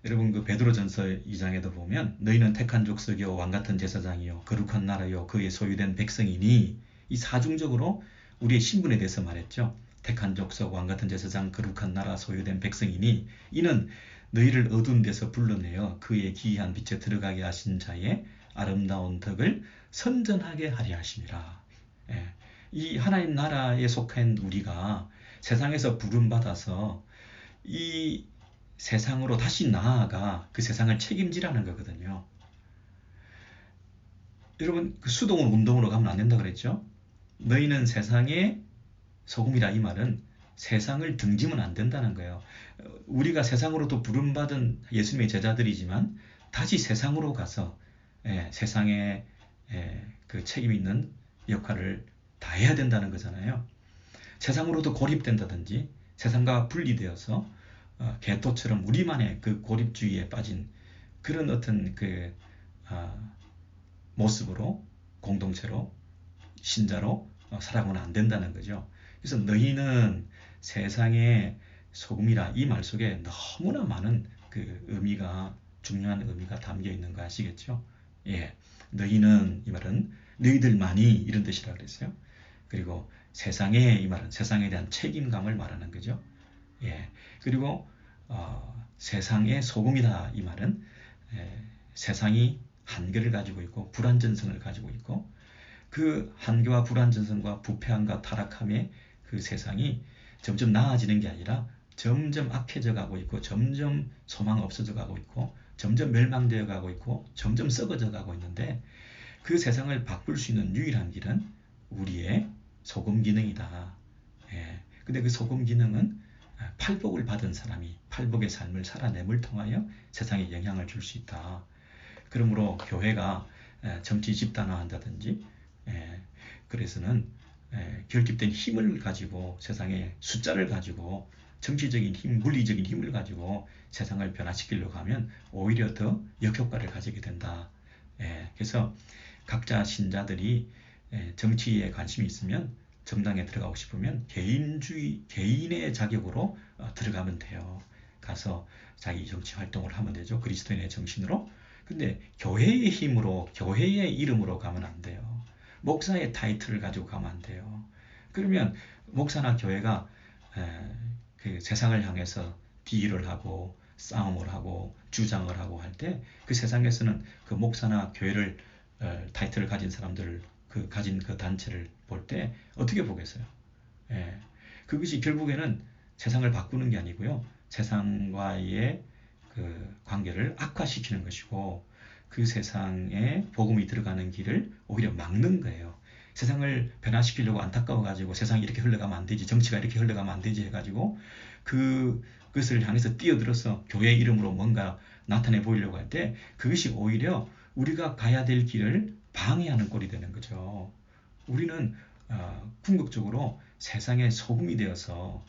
여러분 그 베드로전서 2장에도 보면 너희는 택한 족속이요 왕같은 제사장이요 거룩한 나라요 그의 소유된 백성이니 이 사중적으로 우리의 신분에 대해서 말했죠. 택한 족속 왕같은 제사장 거룩한 나라 소유된 백성이니 이는 너희를 어두운 데서 불러내어 그의 기이한 빛에 들어가게 하신 자의 아름다운 덕을 선전하게 하려 하심이라. 예. 이 하나님 나라에 속한 우리가 세상에서 부름받아서 이 세상으로 다시 나아가 그 세상을 책임지라는 거거든요. 여러분 그 수동으로 운동으로 가면 안 된다 그랬죠? 너희는 세상의 소금이라 이 말은 세상을 등지면 안 된다는 거예요. 우리가 세상으로도 부름받은 예수님의 제자들이지만 다시 세상으로 가서 세상에 그 책임 있는 역할을 다 해야 된다는 거잖아요. 세상으로도 고립된다든지 세상과 분리되어서 개토처럼 우리만의 그 고립주의에 빠진 그런 어떤 그 모습으로 공동체로 신자로 살아가면 안 된다는 거죠. 그래서 너희는 세상의 소금이라 이 말 속에 너무나 많은 그 의미가 중요한 의미가 담겨 있는 거 아시겠죠? 예, 너희는 이 말은 너희들만이 이런 뜻이라 그랬어요. 그리고 세상에 이 말은 세상에 대한 책임감을 말하는 거죠. 예, 그리고 세상의 소금이다 이 말은 세상이 한계를 가지고 있고 불완전성을 가지고 있고 그 한계와 불완전성과 부패함과 타락함의 그 세상이 점점 나아지는 게 아니라 점점 악해져 가고 있고 점점 소망 없어져 가고 있고 점점 멸망되어 가고 있고 점점 썩어져 가고 있는데 그 세상을 바꿀 수 있는 유일한 길은 우리의 소금 기능이다. 근데 그 소금 기능은 팔복을 받은 사람이 팔복의 삶을 살아냄을 통하여 세상에 영향을 줄 수 있다. 그러므로 교회가 정치 집단화한다든지 그래서는 결집된 힘을 가지고 세상의 숫자를 가지고 정치적인 힘, 물리적인 힘을 가지고 세상을 변화시키려고 하면 오히려 더 역효과를 가지게 된다. 그래서 각자 신자들이 정치에 관심이 있으면 정당에 들어가고 싶으면 개인의 자격으로 들어가면 돼요. 가서 자기 정치 활동을 하면 되죠. 그리스도인의 정신으로. 근데 교회의 힘으로, 교회의 이름으로 가면 안 돼요. 목사의 타이틀을 가지고 가면 안 돼요. 그러면 목사나 교회가 그 세상을 향해서 딜을 하고 싸움을 하고 주장을 하고 할 때 그 세상에서는 그 목사나 교회를 타이틀을 가진 사람들을 가진 그 단체를 볼 때 어떻게 보겠어요? 그것이 결국에는 세상을 바꾸는 게 아니고요. 세상과의 그 관계를 악화시키는 것이고 그 세상에 복음이 들어가는 길을 오히려 막는 거예요. 세상을 변화시키려고 안타까워가지고 세상이 이렇게 흘러가면 안 되지, 정치가 이렇게 흘러가면 안 되지 해가지고 그것을 향해서 뛰어들어서 교회 이름으로 뭔가 나타내 보이려고 할 때 그것이 오히려 우리가 가야 될 길을 방해하는 꼴이 되는 거죠. 우리는 궁극적으로 세상의 소금이 되어서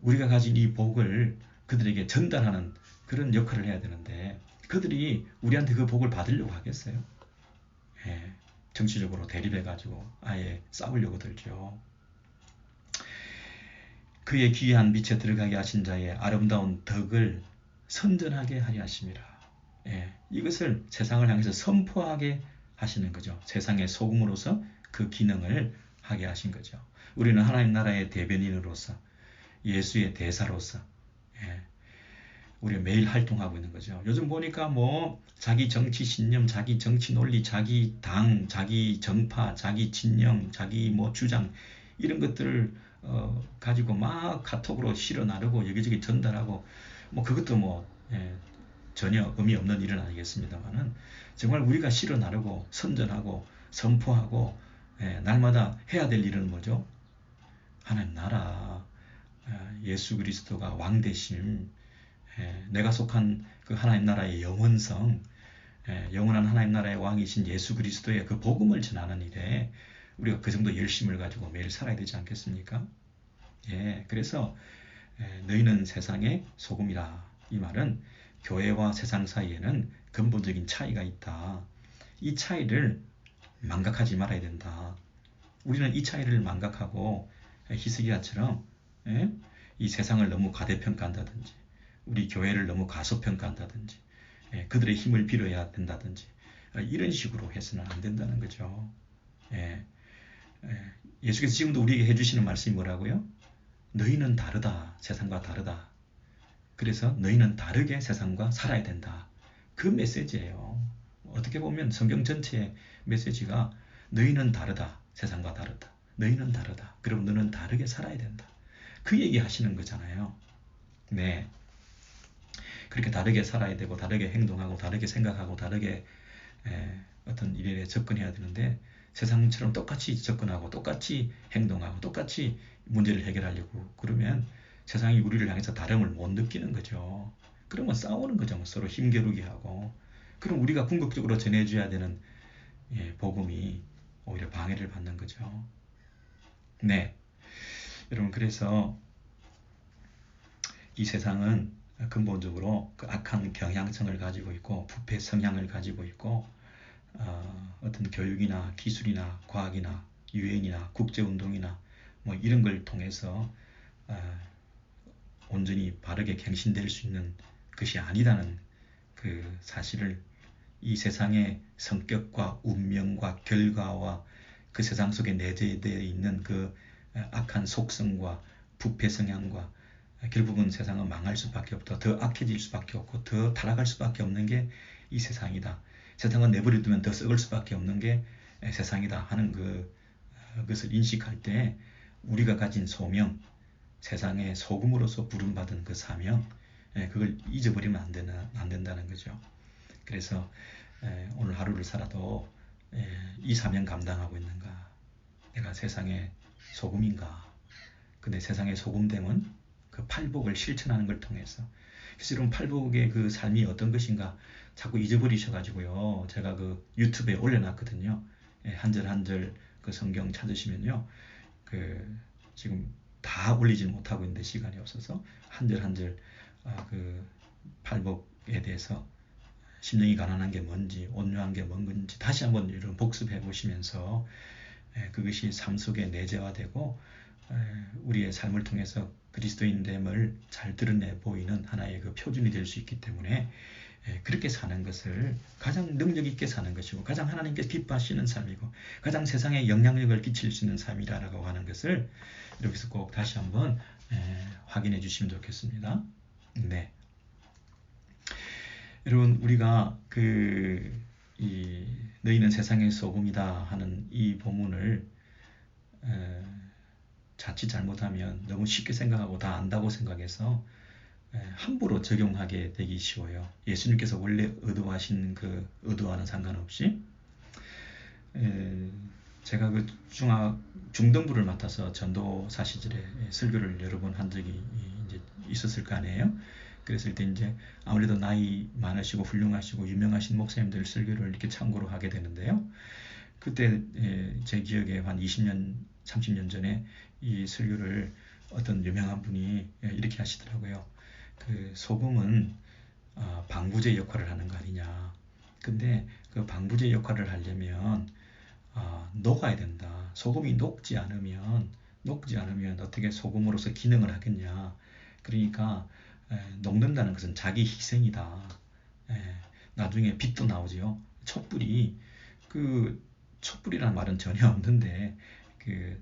우리가 가진 이 복을 그들에게 전달하는 그런 역할을 해야 되는데 그들이 우리한테 그 복을 받으려고 하겠어요? 정치적으로 대립해가지고 아예 싸우려고 들죠. 그의 귀한 빛에 들어가게 하신 자의 아름다운 덕을 선전하게 하려 하심이라. 이것을 세상을 향해서 선포하게 하시는 거죠. 세상의 소금으로서 그 기능을 하게 하신 거죠. 우리는 하나님 나라의 대변인으로서 예수의 대사로서 우리가 매일 활동하고 있는 거죠. 요즘 보니까 뭐 자기 정치 신념, 자기 정치 논리, 자기 당, 자기 정파, 자기 진영, 자기 뭐 주장 이런 것들을 가지고 막 카톡으로 실어 나르고 여기저기 전달하고 뭐 그것도 뭐 전혀 의미 없는 일은 아니겠습니다만은 정말 우리가 실어 나르고 선전하고 선포하고 날마다 해야 될 일은 뭐죠? 하나님 나라, 예수 그리스도가 왕 되심, 내가 속한 그 하나님 나라의 영원성, 영원한 하나님 나라의 왕이신 예수 그리스도의 그 복음을 전하는 일에 우리가 그 정도 열심을 가지고 매일 살아야 되지 않겠습니까? 그래서 너희는 세상의 소금이라. 이 말은 교회와 세상 사이에는 근본적인 차이가 있다. 이 차이를 망각하지 말아야 된다. 우리는 이 차이를 망각하고 히스기야처럼 이 세상을 너무 과대평가한다든지 우리 교회를 너무 과소평가한다든지 그들의 힘을 빌어야 된다든지 이런 식으로 해서는 안 된다는 거죠. 예수께서 지금도 우리에게 해주시는 말씀이 뭐라고요? 너희는 다르다. 세상과 다르다. 그래서 너희는 다르게 세상과 살아야 된다. 그 메시지예요. 어떻게 보면 성경 전체의 메시지가 너희는 다르다. 세상과 다르다. 너희는 다르다. 그럼 너는 다르게 살아야 된다. 그 얘기 하시는 거잖아요. 네. 그렇게 다르게 살아야 되고 다르게 행동하고 다르게 생각하고 다르게 어떤 일에 접근해야 되는데 세상처럼 똑같이 접근하고 똑같이 행동하고 똑같이 문제를 해결하려고 그러면 세상이 우리를 향해서 다름을 못 느끼는 거죠. 그러면 싸우는 거죠. 서로 힘겨루기 하고. 그럼 우리가 궁극적으로 전해줘야 되는 복음이 오히려 방해를 받는 거죠. 네, 여러분 그래서 이 세상은 근본적으로 그 악한 경향성을 가지고 있고 부패 성향을 가지고 있고 어떤 교육이나 기술이나 과학이나 유엔이나 국제운동이나 뭐 이런 걸 통해서 온전히 바르게 갱신될 수 있는 것이 아니다는 그 사실을 이 세상의 성격과 운명과 결과와 그 세상 속에 내재되어 있는 그 악한 속성과 부패 성향과 결국은 세상은 망할 수밖에 없다. 더 악해질 수밖에 없고 더 타락할 수밖에 없는 게 이 세상이다. 세상은 내버려두면 더 썩을 수밖에 없는 게 세상이다 하는 그것을 인식할 때 우리가 가진 소명, 세상의 소금으로서 부름받은 그 사명, 그걸 잊어버리면 안 된다는 거죠. 그래서 오늘 하루를 살아도 이 사명 감당하고 있는가? 내가 세상의 소금인가? 근데 세상의 소금됨은 그 팔복을 실천하는 걸 통해서. 그래서 여러분 팔복의 그 삶이 어떤 것인가 자꾸 잊어버리셔가지고요. 제가 그 유튜브에 올려놨거든요. 한 절 한 절 그 성경 찾으시면요. 그 지금 다 올리지 못하고 있는데 시간이 없어서 한 절 한 절 그 팔복에 대해서 심령이 가난한 게 뭔지 온유한 게 뭔지 다시 한번 여러분 복습해 보시면서 그것이 삶 속에 내재화되고 우리의 삶을 통해서 그리스도인됨을 잘 드러내 보이는 하나의 그 표준이 될 수 있기 때문에 그렇게 사는 것을 가장 능력 있게 사는 것이고 가장 하나님께서 기뻐하시는 삶이고 가장 세상에 영향력을 끼칠 수 있는 삶이라고 하는 것을 여기서 꼭 다시 한번 확인해 주시면 좋겠습니다. 네. 여러분 우리가 너희는 세상의 소금이다 하는 이 본문을 자칫 잘못하면 너무 쉽게 생각하고 다 안다고 생각해서 함부로 적용하게 되기 쉬워요. 예수님께서 원래 의도하신 그 의도와는 상관없이 제가 그 중등부를 맡아서 전도사 시절에 설교를 여러 번 한 적이 이제 있었을 거 아니에요. 그랬을 때 이제 아무래도 나이 많으시고 훌륭하시고 유명하신 목사님들 설교를 이렇게 참고로 하게 되는데요. 그때 제 기억에 한 20년, 30년 전에 이 설교를 어떤 유명한 분이 이렇게 하시더라고요. 그 소금은 방부제 역할을 하는 거 아니냐. 근데 그 방부제 역할을 하려면 녹아야 된다. 소금이 녹지 않으면 어떻게 소금으로서 기능을 하겠냐. 그러니까 녹는다는 것은 자기 희생이다. 나중에 빛도 나오죠. 촛불이라는 말은 전혀 없는데 그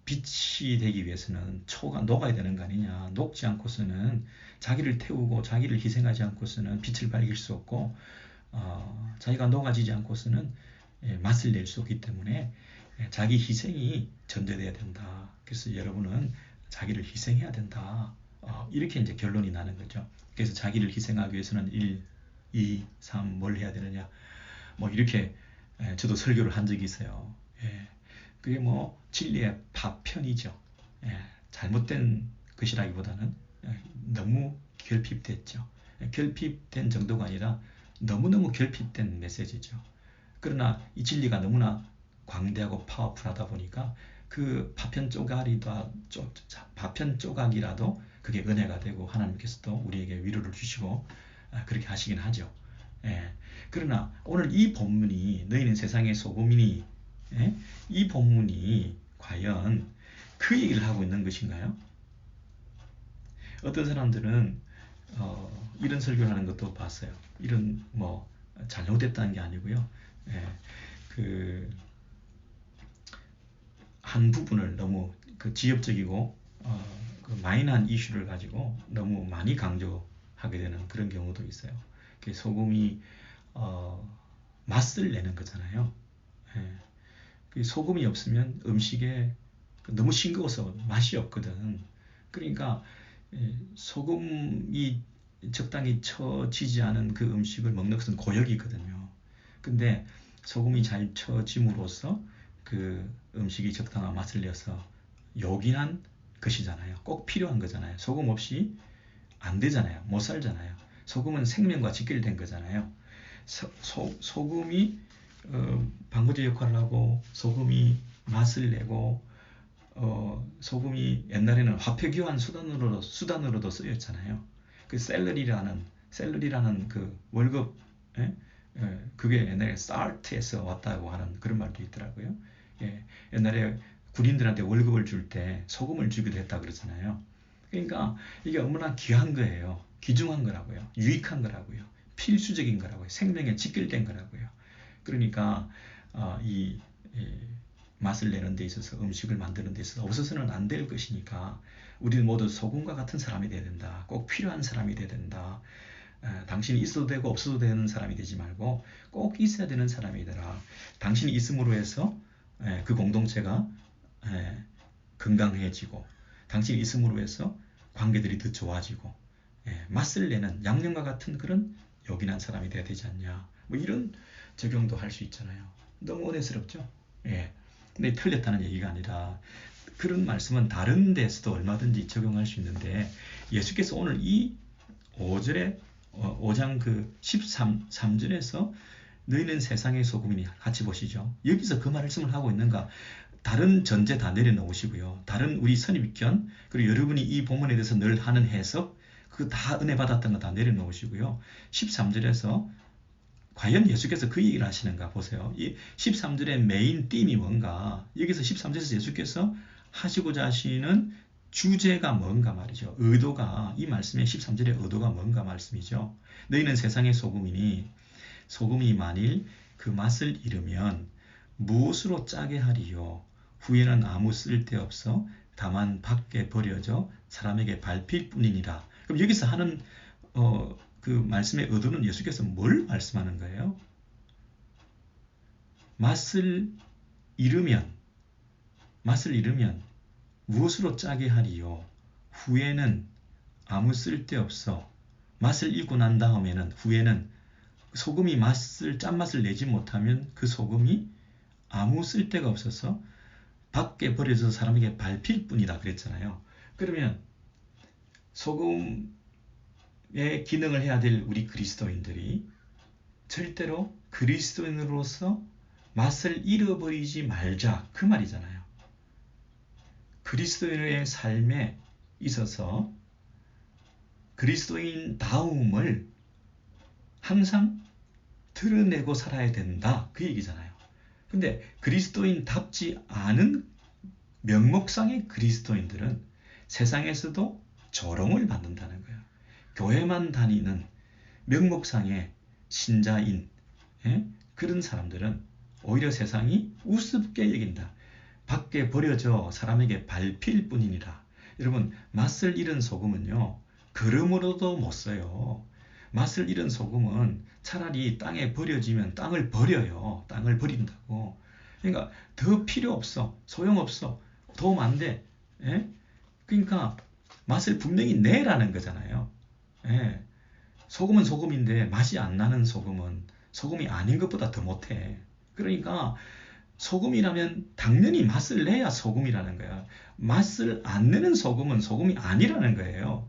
빛이 되기 위해서는 초가 녹아야 되는 거 아니냐. 녹지 않고서는 자기를 태우고 자기를 희생하지 않고서는 빛을 밝힐 수 없고 자기가 녹아지지 않고서는 맛을 낼 수 없기 때문에 자기 희생이 전제돼야 된다. 그래서 여러분은 자기를 희생해야 된다. 이렇게 이제 결론이 나는 거죠. 그래서 자기를 희생하기 위해서는 1, 2, 3 뭘 해야 되느냐. 뭐 이렇게 저도 설교를 한 적이 있어요. 그게 뭐 진리의 파편이죠. 잘못된 것이라기보다는 너무 결핍됐죠. 결핍된 정도가 아니라 너무너무 결핍된 메시지죠. 그러나 이 진리가 너무나 광대하고 파워풀하다 보니까 그 파편 조각이라도 그게 은혜가 되고 하나님께서도 우리에게 위로를 주시고 그렇게 하시긴 하죠. 그러나 오늘 이 본문이 너희는 세상의 소금이니 이 본문이 과연 그 얘기를 하고 있는 것인가요? 어떤 사람들은 이런 설교를 하는 것도 봤어요. 이런 뭐 잘못됐다는 게 아니고요. 예, 그 한 부분을 너무 그 지엽적이고 그 마이너한 이슈를 가지고 너무 많이 강조하게 되는 그런 경우도 있어요. 소금이 맛을 내는 거잖아요. 예, 그 소금이 없으면 음식에 너무 싱거워서 맛이 없거든. 그러니까 소금이 적당히 쳐지지 않은 그 음식을 먹는 것은 고역이거든요. 근데 소금이 잘 쳐짐으로써 그 음식이 적당한 맛을 내서 요긴한 것이잖아요. 꼭 필요한 거잖아요. 소금 없이 안 되잖아요. 못 살잖아요. 소금은 생명과 직결된 거잖아요. 소금이 방부제 역할을 하고 소금이 맛을 내고 소금이 옛날에는 화폐 교환 수단으로도 쓰였잖아요. 그 셀러리라는 그 월급, 그게 옛날에 살트에서 왔다고 하는 그런 말도 있더라고요. 예, 옛날에 군인들한테 월급을 줄 때 소금을 주기도 했다 그러잖아요. 그러니까 이게 얼마나 귀한 거예요. 귀중한 거라고요. 유익한 거라고요. 필수적인 거라고요. 생명에 직결된 거라고요. 그러니까 이 맛을 내는 데 있어서 음식을 만드는 데 있어서 없어서는 안 될 것이니까 우리는 모두 소금과 같은 사람이 돼야 된다. 꼭 필요한 사람이 돼야 된다. 당신이 있어도 되고 없어도 되는 사람이 되지 말고 꼭 있어야 되는 사람이 되라. 당신이 있음으로 해서 그 공동체가 건강해지고 당신이 있음으로 해서 관계들이 더 좋아지고 맛을 내는 양념과 같은 그런 요긴한 사람이 돼야 되지 않냐. 뭐 이런 적용도 할 수 있잖아요. 너무 은혜스럽죠? 예. 근데 틀렸다는 얘기가 아니라 그런 말씀은 다른 데서도 얼마든지 적용할 수 있는데 예수께서 오늘 이 5장 그 13절에서 너희는 세상의 소금이니 같이 보시죠. 여기서 그 말씀을 하고 있는가? 다른 전제 다 내려놓으시고요. 다른 우리 선입견 그리고 여러분이 이 본문에 대해서 늘 하는 해석 그 다 은혜 받았던 거 다 내려놓으시고요. 13절에서 과연 예수께서 그 얘기를 하시는가 보세요. 이 13절의 메인 띠임이 뭔가 여기서 13절에서 예수께서 하시고자 하시는 주제가 뭔가 말이죠. 의도가 이 말씀의 13절의 의도가 뭔가 말씀이죠. 너희는 세상의 소금이니 소금이 만일 그 맛을 잃으면 무엇으로 짜게 하리요. 후에는 아무 쓸데없어 다만 밖에 버려져 사람에게 밟힐 뿐이니라. 그럼 여기서 하는 그 말씀의 의도는 예수께서 뭘 말씀하는 거예요? 맛을 잃으면 무엇으로 짜게 하리요? 후에는 아무 쓸데없어. 맛을 잃고 난 다음에는 후에는 소금이 짠맛을 내지 못하면 그 소금이 아무 쓸데가 없어서 밖에 버려져서 사람에게 밟힐 뿐이다 그랬잖아요. 그러면 소금의 기능을 해야 될 우리 그리스도인들이 절대로 그리스도인으로서 맛을 잃어버리지 말자 그 말이잖아요. 그리스도인의 삶에 있어서 그리스도인다움을 항상 드러내고 살아야 된다 그 얘기잖아요. 근데 그리스도인답지 않은 명목상의 그리스도인들은 세상에서도 조롱을 받는다는 거예요. 교회만 다니는 명목상의 신자인 그런 사람들은 오히려 세상이 우습게 여긴다. 밖에 버려져 사람에게 밟힐 뿐이니라. 여러분 맛을 잃은 소금은요. 걸음으로도 못 써요. 맛을 잃은 소금은 차라리 땅에 버려지면 땅을 버려요. 땅을 버린다고. 그러니까 더 필요 없어. 소용없어. 도움 안 돼. 그러니까 맛을 분명히 내라는 거잖아요. 소금은 소금인데 맛이 안 나는 소금은 소금이 아닌 것보다 더 못해. 그러니까 소금이라면 당연히 맛을 내야 소금이라는 거야. 맛을 안 내는 소금은 소금이 아니라는 거예요.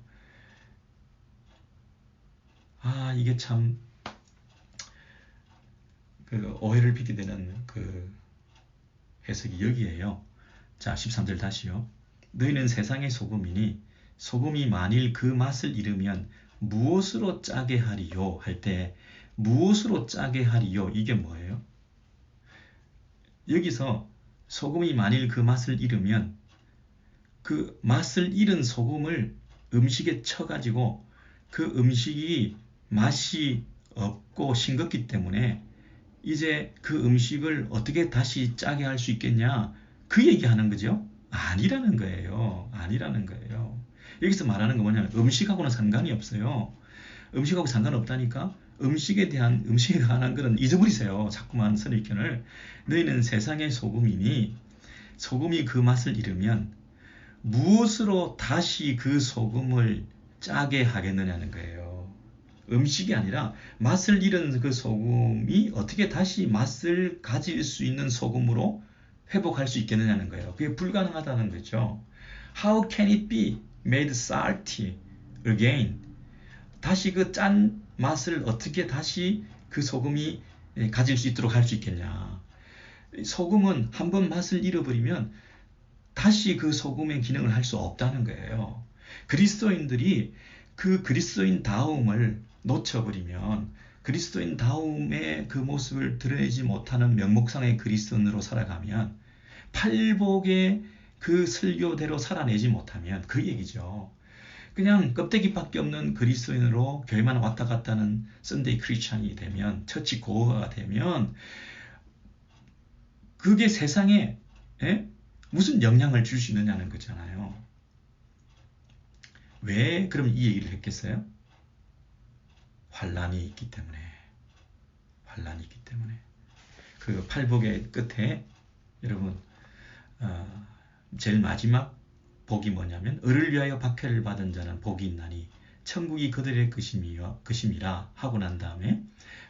이게 참 그 오해를 빚게 되는 그 해석이 여기에요. 자, 13절 다시요. 너희는 세상의 소금이니 소금이 만일 그 맛을 잃으면 무엇으로 짜게 하리요? 할 때 무엇으로 짜게 하리요? 이게 뭐예요? 여기서 소금이 만일 그 맛을 잃으면 그 맛을 잃은 소금을 음식에 쳐가지고 그 음식이 맛이 없고 싱겁기 때문에 이제 그 음식을 어떻게 다시 짜게 할 수 있겠냐? 그 얘기하는 거죠. 아니라는 거예요. 아니라는 거예요. 여기서 말하는 거 뭐냐면 음식하고는 상관이 없어요. 음식하고 상관없다니까? 음식에 관한 거는 잊어버리세요. 자꾸만 선입견을. 너희는 세상의 소금이니 소금이 그 맛을 잃으면 무엇으로 다시 그 소금을 짜게 하겠느냐는 거예요. 음식이 아니라 맛을 잃은 그 소금이 어떻게 다시 맛을 가질 수 있는 소금으로 회복할 수 있겠느냐는 거예요. 그게 불가능하다는 거죠. How can it be made salty again? 다시 그 짠 맛을 어떻게 다시 그 소금이 가질 수 있도록 할 수 있겠냐. 소금은 한번 맛을 잃어버리면 다시 그 소금의 기능을 할 수 없다는 거예요. 그리스도인들이 그 그리스도인 다움을 놓쳐버리면 그리스도인 다움의 그 모습을 드러내지 못하는 명목상의 그리스도인으로 살아가면 팔복의 그 설교대로 살아내지 못하면 그 얘기죠. 그냥 껍데기밖에 없는 그리스도인으로 교회만 왔다 갔다 하는 썬데이 크리스찬이 되면 처치 고어가 되면 그게 세상에 무슨 영향을 줄 수 있느냐는 거잖아요. 왜 그럼 이 얘기를 했겠어요? 환란이 있기 때문에. 환란이 있기 때문에. 그 팔복의 끝에 여러분 제일 마지막 복이 뭐냐면 을을 위하여 박해를 받은 자는 복이 있나니 천국이 그들의 것임이라 하고 난 다음에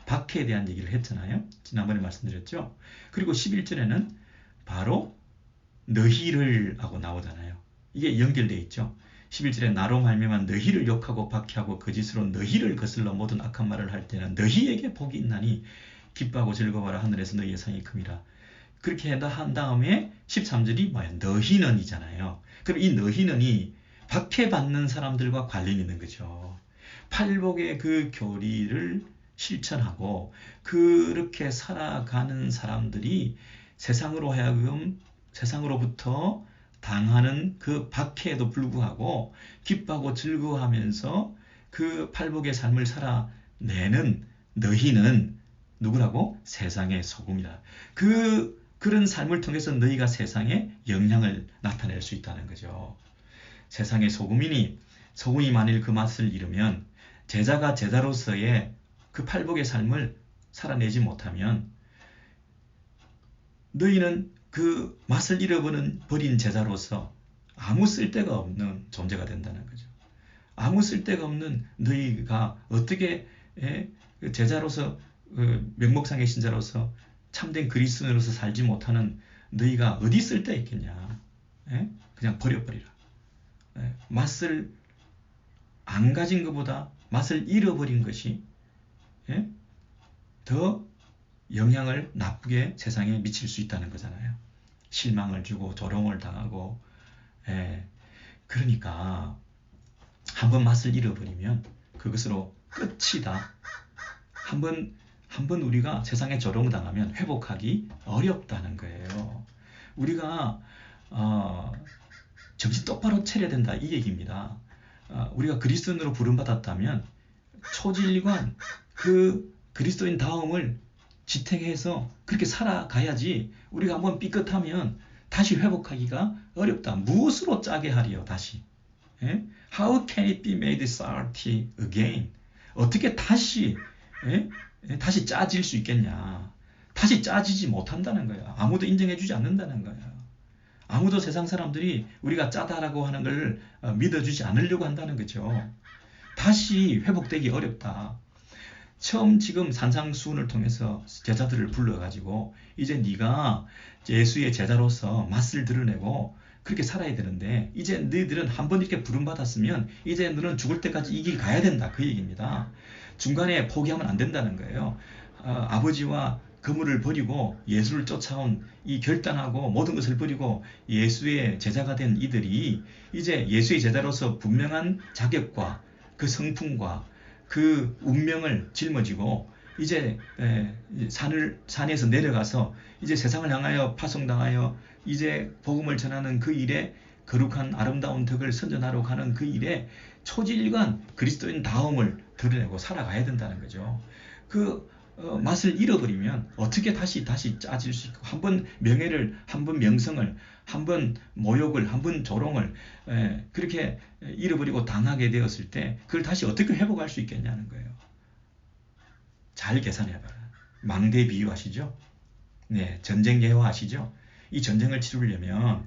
박해에 대한 얘기를 했잖아요. 지난번에 말씀드렸죠. 그리고 11절에는 바로 너희를 하고 나오잖아요. 이게 연결되어 있죠. 11절에 나로 말미암아 너희를 욕하고 박해하고 거짓으로 너희를 거슬러 모든 악한 말을 할 때는 너희에게 복이 있나니 기뻐하고 즐거워라 하늘에서 너희의 상이 큼이라. 그렇게 한 다음에 13절이 뭐야? 너희는 이잖아요. 그럼 이 너희는이 박해받는 사람들과 관련이 있는 거죠. 팔복의 그 교리를 실천하고 그렇게 살아가는 사람들이 세상으로 하여금 세상으로부터 당하는 그 박해에도 불구하고 기뻐하고 즐거워하면서 그 팔복의 삶을 살아내는 너희는 누구라고? 세상의 소금이다. 그런 삶을 통해서 너희가 세상에 영향을 나타낼 수 있다는 거죠. 세상의 소금이니 소금이 만일 그 맛을 잃으면 제자가 제자로서의 그 팔복의 삶을 살아내지 못하면 너희는 그 맛을 잃어버린 제자로서 아무 쓸데가 없는 존재가 된다는 거죠. 아무 쓸데가 없는 너희가 어떻게 제자로서 명목상의 신자로서 참된 그리스도인으로서 살지 못하는 너희가 어디 쓸데 있겠냐. 그냥 버려버리라. 맛을 안 가진 것보다 맛을 잃어버린 것이 더 영향을 나쁘게 세상에 미칠 수 있다는 거잖아요. 실망을 주고 조롱을 당하고. 그러니까 한번 맛을 잃어버리면 그것으로 끝이다. 한번 우리가 세상에 조롱당하면 회복하기 어렵다는 거예요. 우리가 정신 똑바로 차려야 된다 이 얘기입니다. 우리가 그리스도인으로 부름받았다면 초질관 그 그리스도인 다움을 지탱해서 그렇게 살아가야지. 우리가 한번 삐끗하면 다시 회복하기가 어렵다. 무엇으로 짜게 하리요 다시? How can it be made salty again? 어떻게 다시 짜질 수 있겠냐. 다시 짜지지 못한다는 거야. 아무도 인정해주지 않는다는 거야. 아무도 세상 사람들이 우리가 짜다라고 하는 걸 믿어주지 않으려고 한다는 거죠. 다시 회복되기 어렵다. 처음 지금 산상수훈을 통해서 제자들을 불러가지고 이제 네가 예수의 제자로서 맛을 드러내고 그렇게 살아야 되는데 이제 너희들은 한번 이렇게 부름받았으면 이제 너는 죽을 때까지 이 길 가야 된다 그 얘기입니다. 중간에 포기하면 안 된다는 거예요. 아버지와 그물을 버리고 예수를 쫓아온 이 결단하고 모든 것을 버리고 예수의 제자가 된 이들이 이제 예수의 제자로서 분명한 자격과 그 성품과 그 운명을 짊어지고 이제 산에서 내려가서 이제 세상을 향하여 파송당하여 이제 복음을 전하는 그 일에 거룩한 아름다운 덕을 선전하러 가는 그 일에 초지일관 그리스도인 다움을 드러내고 살아가야 된다는 거죠. 그 맛을 잃어버리면 어떻게 다시 짜질 수 있고, 한번 명예를, 한번 명성을, 한번 모욕을, 한번 조롱을 그렇게 잃어버리고 당하게 되었을 때 그걸 다시 어떻게 회복할 수 있겠냐는 거예요. 잘 계산해봐라. 망대 비유 아시죠? 네, 전쟁 예화 아시죠? 이 전쟁을 치르려면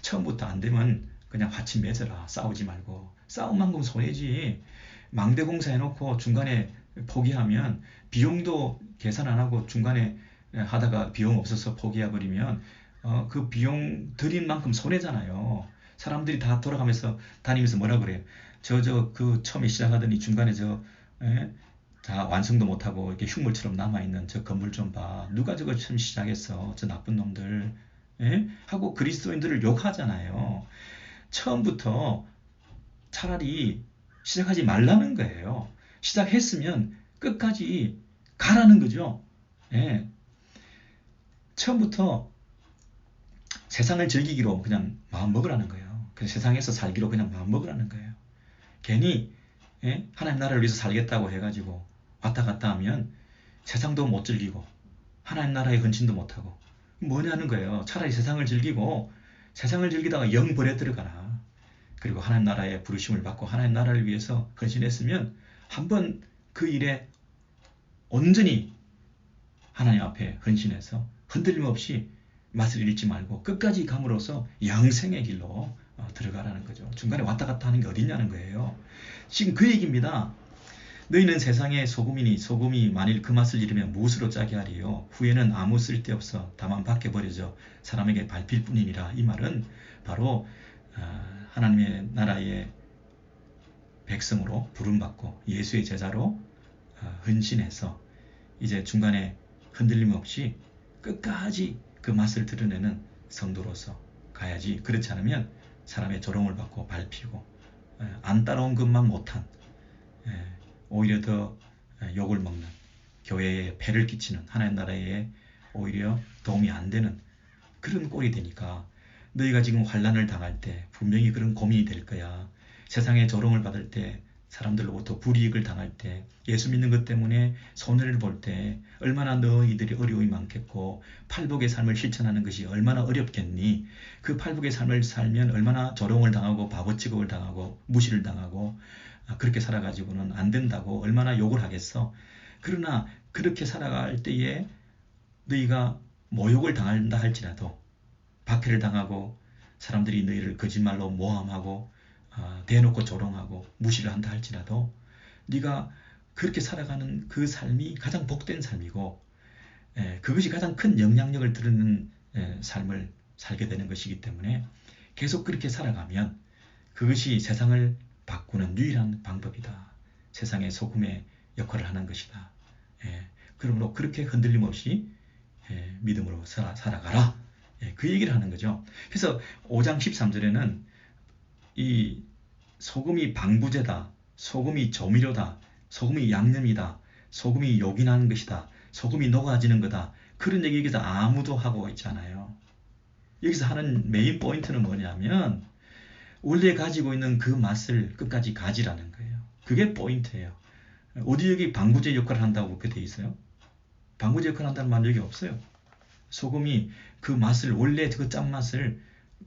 처음부터 안 되면 그냥 화친 맺어라. 싸우지 말고. 싸움만큼 손해지. 망대 공사 해놓고 중간에 포기하면, 비용도 계산 안 하고 중간에 하다가 비용 없어서 포기해버리면 그 비용 들인 만큼 손해잖아요. 사람들이 다 돌아가면서 다니면서 뭐라 그래요? 그 처음에 시작하더니 중간에 다 완성도 못하고 이렇게 흉물처럼 남아있는 저 건물 좀 봐. 누가 저거 처음 시작했어? 저 나쁜 놈들. 하고 그리스도인들을 욕하잖아요. 처음부터 차라리 시작하지 말라는 거예요. 시작했으면 끝까지 가라는 거죠. 처음부터 세상을 즐기기로 그냥 마음 먹으라는 거예요. 그래서 세상에서 살기로 그냥 마음 먹으라는 거예요. 괜히 하나님 나라를 위해서 살겠다고 해가지고 왔다 갔다 하면 세상도 못 즐기고 하나님 나라의 헌신도 못하고 뭐냐는 거예요. 차라리 세상을 즐기고, 세상을 즐기다가 영 벌에 들어가라. 그리고 하나님 나라의 부르심을 받고 하나님 나라를 위해서 헌신했으면 한번 그 일에 온전히 하나님 앞에 헌신해서 흔들림 없이 맛을 잃지 말고 끝까지 감으로써 영생의 길로 들어가라는 거죠. 중간에 왔다 갔다 하는 게 어딨냐는 거예요. 지금 그 얘기입니다. 너희는 세상의 소금이니 소금이 만일 그 맛을 잃으면 무엇으로 짜게 하리요? 후에는 아무 쓸데없어 다만 밖에 버려져 사람에게 밟힐 뿐이니라. 이 말은 바로 하나님의 나라의 백성으로 부름받고 예수의 제자로 헌신해서 이제 중간에 흔들림 없이 끝까지 그 맛을 드러내는 성도로서 가야지. 그렇지 않으면 사람의 조롱을 받고 밟히고 안 따라온 것만 못한, 오히려 더 욕을 먹는, 교회에 폐를 끼치는, 하나님 나라에 오히려 도움이 안 되는 그런 꼴이 되니까, 너희가 지금 환난을 당할 때 분명히 그런 고민이 될 거야. 세상에 조롱을 받을 때, 사람들로부터 불이익을 당할 때, 예수 믿는 것 때문에 손해를 볼 때 얼마나 너희들이 어려움이 많겠고, 팔복의 삶을 실천하는 것이 얼마나 어렵겠니? 그 팔복의 삶을 살면 얼마나 조롱을 당하고 바보 취급을 당하고 무시를 당하고 그렇게 살아가지고는 안 된다고 얼마나 욕을 하겠어. 그러나 그렇게 살아갈 때에 너희가 모욕을 당한다 할지라도, 박해를 당하고 사람들이 너희를 거짓말로 모함하고 대놓고 조롱하고 무시를 한다 할지라도, 네가 그렇게 살아가는 그 삶이 가장 복된 삶이고, 그것이 가장 큰 영향력을 드러내는 삶을 살게 되는 것이기 때문에 계속 그렇게 살아가면 그것이 세상을 바꾸는 유일한 방법이다. 세상의 소금의 역할을 하는 것이다. 그러므로 그렇게 흔들림 없이 믿음으로 살아가라. 그 얘기를 하는 거죠. 그래서 5장 13절에는 이 소금이 방부제다, 소금이 조미료다, 소금이 양념이다, 소금이 요긴하는 것이다, 소금이 녹아지는 거다, 그런 얘기 여기서 아무도 하고 있잖아요. 여기서 하는 메인 포인트는 뭐냐면 원래 가지고 있는 그 맛을 끝까지 가지라는 거예요. 그게 포인트예요. 어디 여기 방부제 역할을 한다고 그렇게 돼 있어요? 방부제 역할을 한다는 말 여기 없어요. 소금이 그 맛을, 원래 그 짠맛을,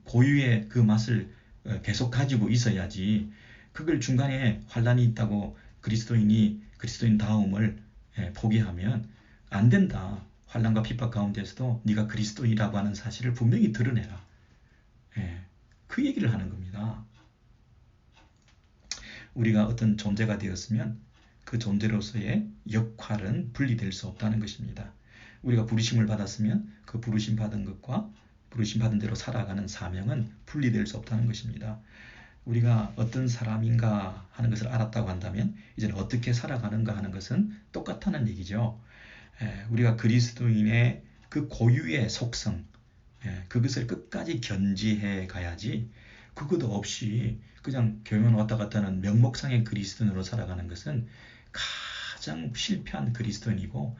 고유의 그 맛을 계속 가지고 있어야지, 그걸 중간에 환난이 있다고 그리스도인 다움을 포기하면 안 된다. 환난과 핍박 가운데서도 네가 그리스도인이라고 하는 사실을 분명히 드러내라. 그 얘기를 하는 겁니다. 우리가 어떤 존재가 되었으면 그 존재로서의 역할은 분리될 수 없다는 것입니다. 우리가 부르심을 받았으면 그 부르심 받은 것과 부르심 받은 대로 살아가는 사명은 분리될 수 없다는 것입니다. 우리가 어떤 사람인가 하는 것을 알았다고 한다면 이제는 어떻게 살아가는가 하는 것은 똑같다는 얘기죠. 우리가 그리스도인의 그 고유의 속성, 그것을 끝까지 견지해 가야지, 그것도 없이 그냥 교회만 왔다 갔다 하는 명목상의 그리스도인으로 살아가는 것은 가장 실패한 그리스도인이고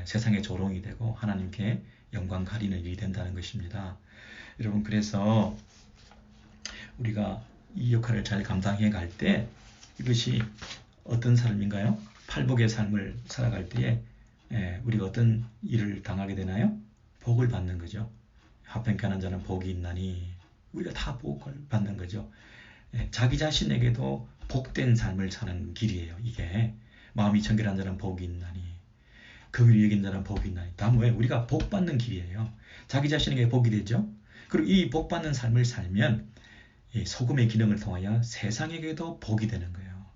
세상의 조롱이 되고 하나님께 영광 가리는 일이 된다는 것입니다. 여러분, 그래서 우리가 이 역할을 잘 감당해 갈 때 이것이 어떤 삶인가요? 팔복의 삶을 살아갈 때에 우리가 어떤 일을 당하게 되나요? 복을 받는 거죠. 화평케 하는 자는 복이 있나니 우리가 다 복을 받는 거죠. 자기 자신에게도 복된 삶을 사는 길이에요. 이게 마음이 청결한 자는 복이 있나니 긍휼히 여긴 자는 복이 있나니 다 뭐예요? 우리가 복 받는 길이에요. 자기 자신에게 복이 되죠. 그리고 이 복 받는 삶을 살면 이 소금의 기능을 통하여 세상에게도 복이 되는 거예요.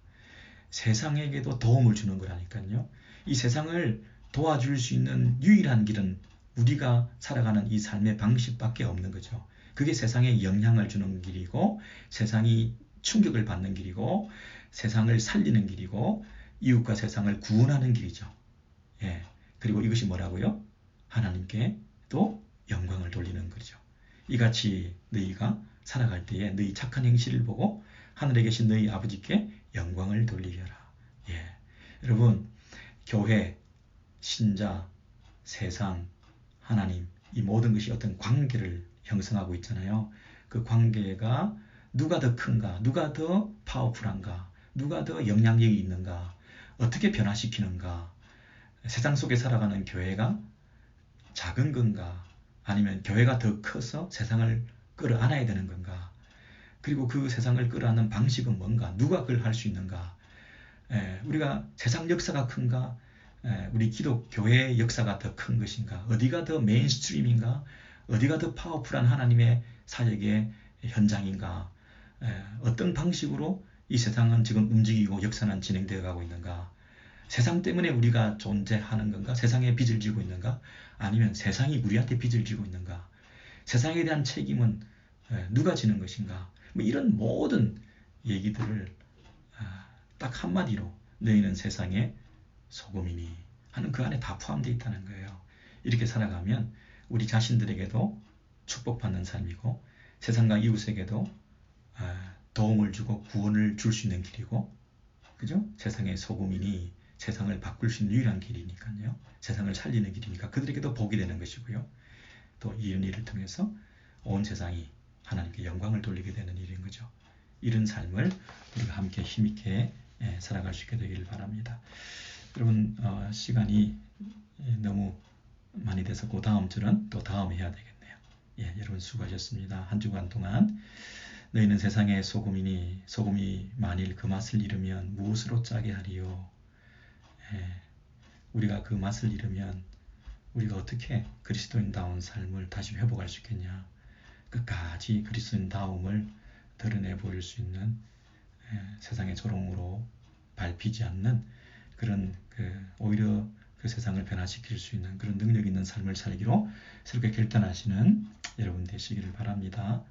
세상에게도 도움을 주는 거라니까요. 이 세상을 도와줄 수 있는 유일한 길은 우리가 살아가는 이 삶의 방식밖에 없는 거죠. 그게 세상에 영향을 주는 길이고 세상이 충격을 받는 길이고 세상을 살리는 길이고 이웃과 세상을 구원하는 길이죠. 예. 그리고 이것이 뭐라고요? 하나님께 또 영광을 돌리는 거죠. 이같이 너희가 살아갈 때에 너희 착한 행실을 보고 하늘에 계신 너희 아버지께 영광을 돌리려라. 예. 여러분, 교회, 신자, 세상, 하나님, 이 모든 것이 어떤 관계를 형성하고 있잖아요. 그 관계가 누가 더 큰가, 누가 더 파워풀한가, 누가 더 영향력이 있는가, 어떻게 변화시키는가, 세상 속에 살아가는 교회가 작은 건가, 아니면 교회가 더 커서 세상을 끌어안아야 되는 건가, 그리고 그 세상을 끌어안는 방식은 뭔가, 누가 그걸 할 수 있는가, 우리가 세상 역사가 큰가, 우리 기독교회의 역사가 더 큰 것인가, 어디가 더 메인스트림인가, 어디가 더 파워풀한 하나님의 사역의 현장인가, 어떤 방식으로 이 세상은 지금 움직이고 역사는 진행되어 가고 있는가, 세상 때문에 우리가 존재하는 건가, 세상에 빚을 지고 있는가, 아니면 세상이 우리한테 빚을 지고 있는가, 세상에 대한 책임은 누가 지는 것인가, 뭐 이런 모든 얘기들을 딱 한마디로 너희는 세상의 소금이니 하는 그 안에 다 포함되어 있다는 거예요. 이렇게 살아가면 우리 자신들에게도 축복받는 삶이고 세상과 이웃에게도 도움을 주고 구원을 줄 수 있는 길이고, 그죠? 세상의 소금이니 세상을 바꿀 수 있는 유일한 길이니까요. 세상을 살리는 길이니까 그들에게도 복이 되는 것이고요. 또 이런 일을 통해서 온 세상이 하나님께 영광을 돌리게 되는 일인 거죠. 이런 삶을 우리가 함께 힘있게 살아갈 수 있게 되기를 바랍니다. 여러분, 시간이 너무 많이 돼서 그 다음 줄은 또 다음에 해야 되겠네요. 예, 여러분 수고하셨습니다. 한 주간 동안 너희는 세상의 소금이니 소금이 만일 그 맛을 잃으면 무엇으로 짜게 하리요. 우리가 그 맛을 잃으면 우리가 어떻게 그리스도인다운 삶을 다시 회복할 수 있겠냐. 끝까지 그리스도인다움을 드러내 보일 수 있는 세상의 조롱으로 밟히지 않는 그런 오히려 그 세상을 변화시킬 수 있는 그런 능력 있는 삶을 살기로 새롭게 결단하시는 여러분 되시기를 바랍니다.